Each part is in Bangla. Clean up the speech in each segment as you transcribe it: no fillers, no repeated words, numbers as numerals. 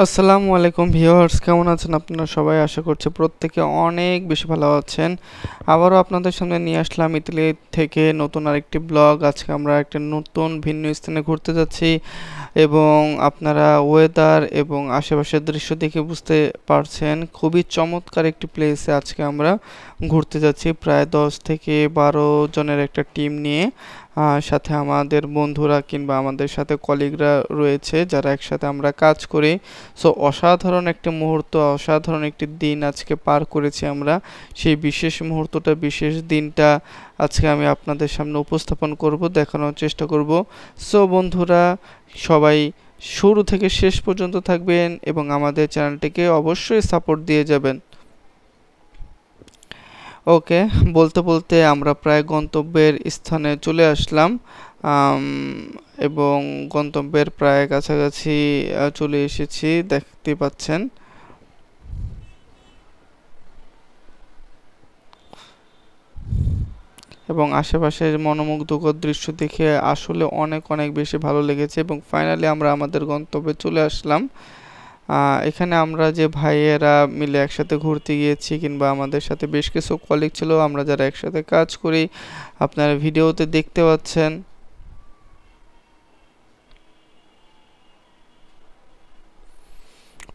আসসালামু আলাইকুম ভিউয়ার্স, কেমন আছেন আপনারা সবাই? আশা করছি প্রত্যেকে অনেক বেশি ভালো আছেন। আবারও আপনাদের সামনে নিয়ে আসলাম ইতালি থেকে নতুন আরেকটি ব্লগ। আজকে আমরা একটা নতুন ভিন্ন স্থানে ঘুরতে যাচ্ছি এবং আপনারা ওয়েদার এবং আশেপাশের দৃশ্য দেখে বুঝতে পারছেন খুবই চমৎকার একটি প্লেসে আজকে আমরা ঘুরতে যাচ্ছি। প্রায় 10 থেকে 12 জনের একটা টিম নিয়ে। সাথে আমাদের বন্ধুরা কিংবা আমাদের সাথে কলিগরা রয়েছে যারা একসাথে আমরা কাজ করি। সো অসাধারণ একটা মুহূর্ত, অসাধারণ একটি দিন আজকে পার করেছি আমরা। সেই বিশেষ মুহূর্তটা, বিশেষ দিনটা আজকে আমি আপনাদের সামনে উপস্থাপন করব, দেখানোর চেষ্টা করব। সো বন্ধুরা, সবাই শুরু থেকে শেষ পর্যন্ত থাকবেন এবং আমাদের চ্যানেলটিকে অবশ্যই সাপোর্ট দিয়ে যাবেন। ওকে, বলতে বলতে আমরা প্রায় গন্তব্যের স্থানে চলে আসলাম আম, এবং গন্তব্যের প্রায় কাছাকাছি চলে এসেছি, দেখতে পাচ্ছেন। এবং আশেপাশের মনোমুগ্ধকর দৃশ্য দেখে আসলে অনেক অনেক বেশি ভালো লেগেছে এবং ফাইনালি আমরা আমাদের গন্তব্যে চলে আসলাম। এখানে আমরা যে ভাইয়েরা মিলে একসাথে ঘুরতে গিয়েছি কিংবা আমাদের সাথে বেশ কিছু কলিগ ছিল, আমরা যারা একসাথে কাজ করি, আপনারা ভিডিওতে দেখতে পাচ্ছেন।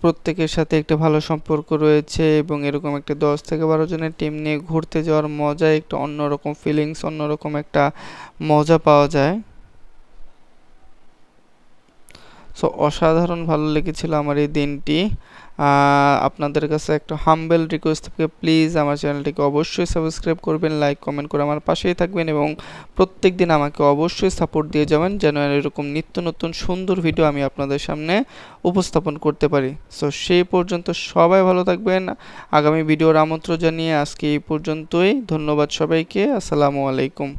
প্রত্যেকের সাথে একটা ভালো সম্পর্ক রয়েছে এবং এরকম একটা 10 থেকে 12 জনের টিম নিয়ে ঘুরতে যাওয়ার মজা একটা অন্যরকম ফিলিংস, অন্যরকম একটা মজা পাওয়া যায়। সো অসাধারণ ভালো লেগেছিল আমার এই দিনটি। আপনাদের কাছে একটা হাম্বেল রিকোয়েস্ট থাকে, প্লিজ আমার চ্যানেলটিকে অবশ্যই সাবস্ক্রাইব করবেন, লাইক কমেন্ট করে আমার পাশেই থাকবেন এবং প্রত্যেক দিন আমাকে অবশ্যই সাপোর্ট দিয়ে যাবেন যেন এরকম নিত্য নতুন সুন্দর ভিডিও আমি আপনাদের সামনে উপস্থাপন করতে পারি। সো সেই পর্যন্ত সবাই ভালো থাকবেন। আগামী ভিডিওর আমন্ত্রণ জানিয়ে আজকে এই পর্যন্তই। ধন্যবাদ সবাইকে। আসসালামু আলাইকুম।